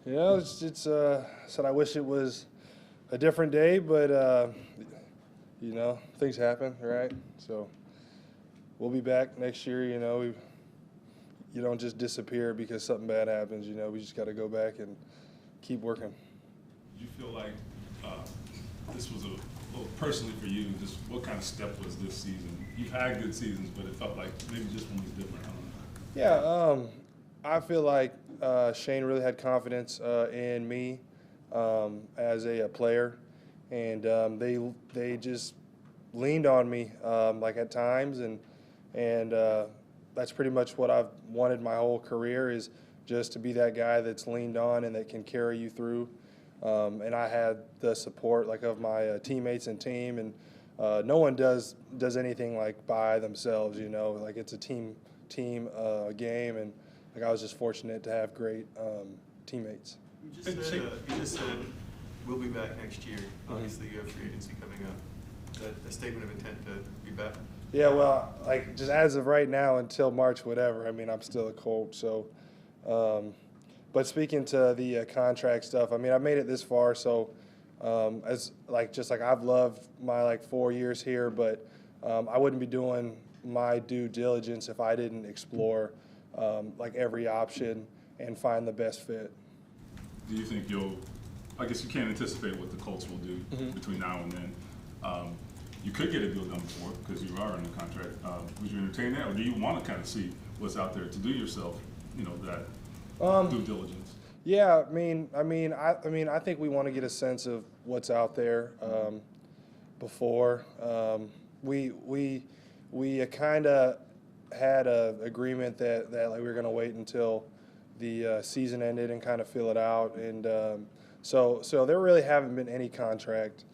You know, said I wish it was a different day, but you know, things happen, right? So we'll be back next year. You know, you don't just disappear because something bad happens. You know, we just got to go back and keep working. Did you feel like this was well, personally for you, just what kind of step was this season? You've had good seasons, but it felt like maybe this one was different. I don't know. Yeah, I feel like Shane really had confidence in me as a player, and they just leaned on me like at times, and that's pretty much what I've wanted my whole career is just to be that guy that's leaned on and that can carry you through. And I had the support like of my teammates and team, and no one does anything like by themselves. You know, like it's a team game, and like I was just fortunate to have great teammates. You just said we'll be back next year. Obviously, you have free agency coming up. Is that a statement of intent to be back? Yeah, well, like just as of right now until March, whatever. I mean, I'm still a Colt, so. But speaking to the contract stuff, I mean, I've made it this far, so as like just like I've loved my like 4 years here, but I wouldn't be doing my due diligence if I didn't explore like every option and find the best fit. Do you think I guess you can't anticipate what the Colts will do between now and then. You could get a deal done before because you are under contract. Would you entertain that, or do you want to kind of see what's out there to do yourself, you know, that due diligence? Yeah, I think we want to get a sense of what's out there before we kind of had a agreement that like we were going to wait until the season ended and kind of feel it out, and so there really haven't been any contract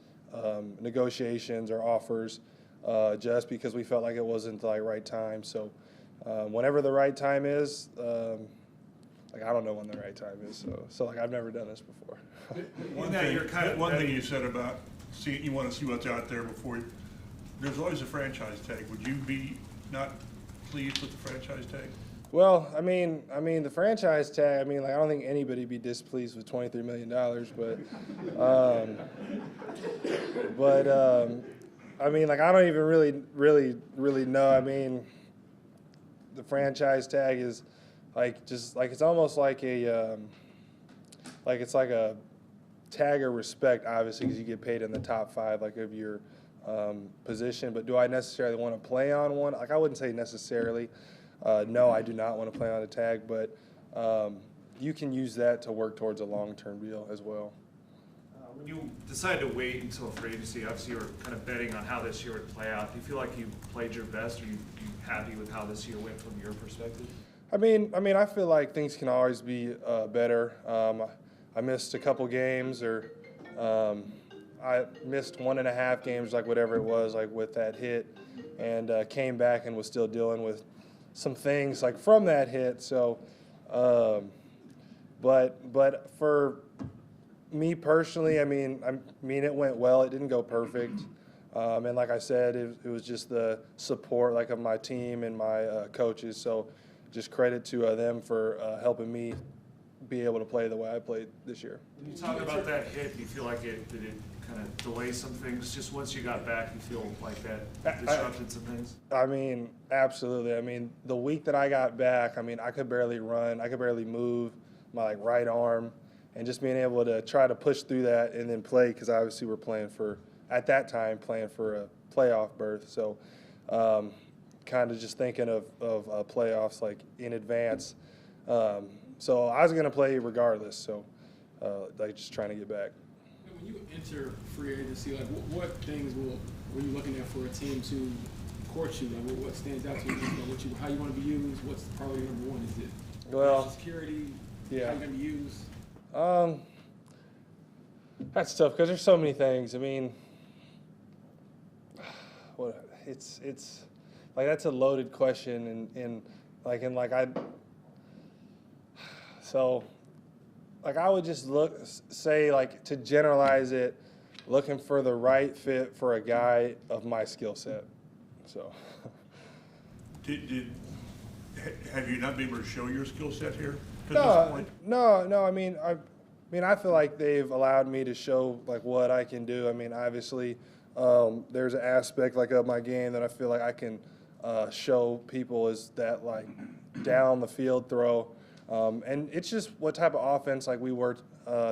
negotiations or offers just because we felt like it wasn't the right time. So whenever the right time is. Like I don't know when the right time is, so like I've never done this before. One thing you said about you want to see what's out there before. There's always a franchise tag. Would you be not pleased with the franchise tag? Well, I mean the franchise tag. I mean, like I don't think anybody would be displeased with $23 million, but I mean, like I don't even really know. I mean, the franchise tag is. Like just like it's almost like it's like a tag of respect, obviously, because you get paid in the top 5 like of your position. But do I necessarily want to play on one? Like I wouldn't say necessarily. No, I do not want to play on a tag, but you can use that to work towards a long-term deal as well. When you decided to wait until free agency, obviously you were kind of betting on how this year would play out. Do you feel like you played your best? Are you happy with how this year went from your perspective? I mean, I feel like things can always be better. I missed a couple games, or I missed 1.5 games, like whatever it was, like with that hit, and came back and was still dealing with some things like from that hit. So, but for me personally, I mean, it went well. It didn't go perfect, and like I said, it was just the support like of my team and my coaches. So. Just credit to them for helping me be able to play the way I played this year. When you talk about that hit, do you feel like did it kind of delay some things? Just once you got back, you feel like that disrupted some things? I mean, absolutely. I mean, the week that I got back, I mean, I could barely run. I could barely move my right arm. And just being able to try to push through that and then play, because obviously we're playing for a playoff berth. So kind of just thinking of playoffs like in advance. So I was going to play regardless. So like just trying to get back. When you enter free agency, like what things were you looking at for a team to court you? Like what stands out to you? How you want to be used? What's priority number one? Is it security? Yeah. How you going to be used? That's tough because there's so many things. I mean, it's like that's a loaded question, and I would just say like to generalize it, looking for the right fit for a guy of my skill set. So. Have you not been able to show your skill set here? No. I mean, I mean, I feel like they've allowed me to show like what I can do. I mean, obviously, there's an aspect like of my game that I feel like I can show people is that like down the field throw, and it's just what type of offense like we worked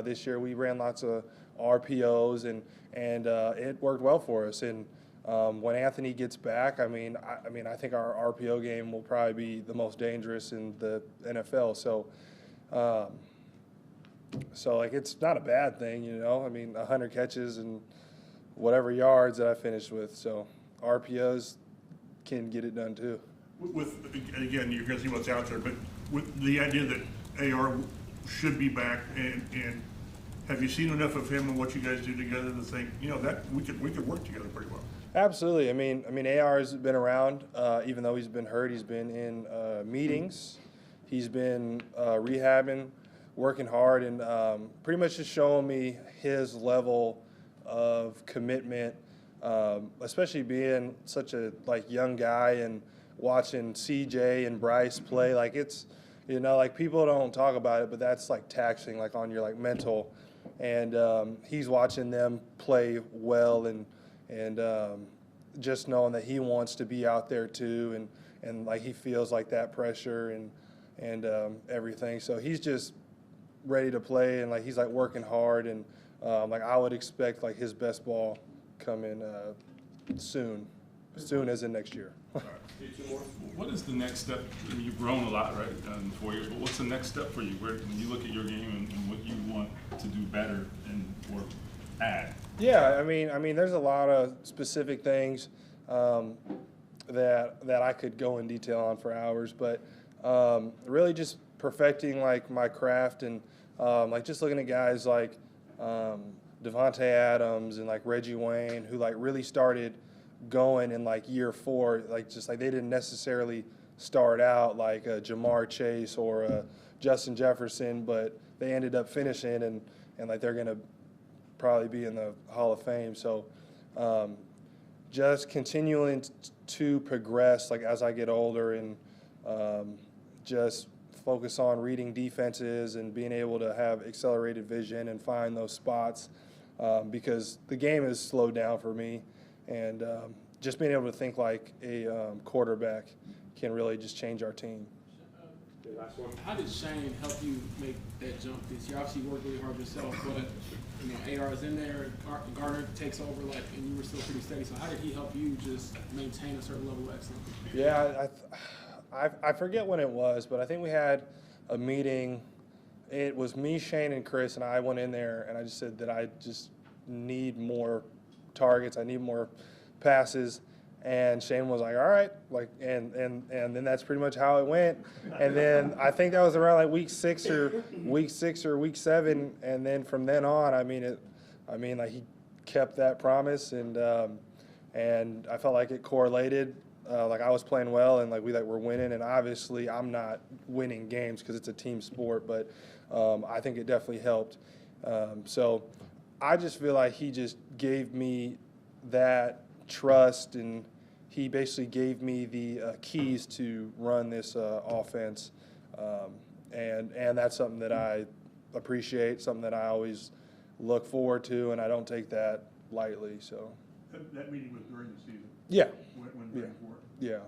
this year. We ran lots of RPOs and it worked well for us. And when Anthony gets back, I mean, I think our RPO game will probably be the most dangerous in the NFL. So like it's not a bad thing, you know. I mean, 100 catches and whatever yards that I finished with. So RPOs can get it done too. With again, you're going to see what's out there, but with the idea that AR should be back, and have you seen enough of him and what you guys do together to think, you know, that we could work together pretty well? Absolutely. I mean, AR's been around, even though he's been hurt. He's been in meetings. He's been rehabbing, working hard, and pretty much just showing me his level of commitment, especially being such a like young guy and watching CJ and Bryce play. Like it's, you know, like people don't talk about it, but that's like taxing, like on your like mental. And he's watching them play well and just knowing that he wants to be out there too, and like he feels like that pressure and everything. So he's just ready to play, and like he's like working hard, and like I would expect like his best ball coming soon as in next year. What is the next step? I mean, you've grown a lot, right, in 4 years, but what's the next step for you? When you look at your game and what you want to do better and or add? Yeah, I mean, there's a lot of specific things that I could go in detail on for hours, but really just perfecting like my craft and like just looking at guys like Devontae Adams and like Reggie Wayne, who like really started going in like year 4, like just like they didn't necessarily start out like a Jamar Chase or a Justin Jefferson, but they ended up finishing and like they're gonna probably be in the Hall of Fame. So just continuing to progress like as I get older and just focus on reading defenses and being able to have accelerated vision and find those spots because the game has slowed down for me, and just being able to think like a quarterback can really just change our team. How did Shane help you make that jump this year? Obviously, you worked really hard yourself, but you know, AR is in there, Gardner takes over, like, and you were still pretty steady. So how did he help you just maintain a certain level of excellence? Yeah, I forget when it was, but I think we had a meeting. It was me, Shane, and Chris, and I went in there and I just said that I just need more targets. I need more passes. And Shane was like, all right, like, and then that's pretty much how it went. And then I think that was around like week 6 or week 7. And then from then on, like he kept that promise, and I felt like it correlated. Like I was playing well, and like we were winning. And obviously, I'm not winning games because it's a team sport, but I think it definitely helped. So I just feel like he just gave me that trust, and he basically gave me the keys to run this offense, and that's something that I appreciate, something that I always look forward to, and I don't take that lightly. So That meeting was during the season. yeah, When yeah, for it. yeah.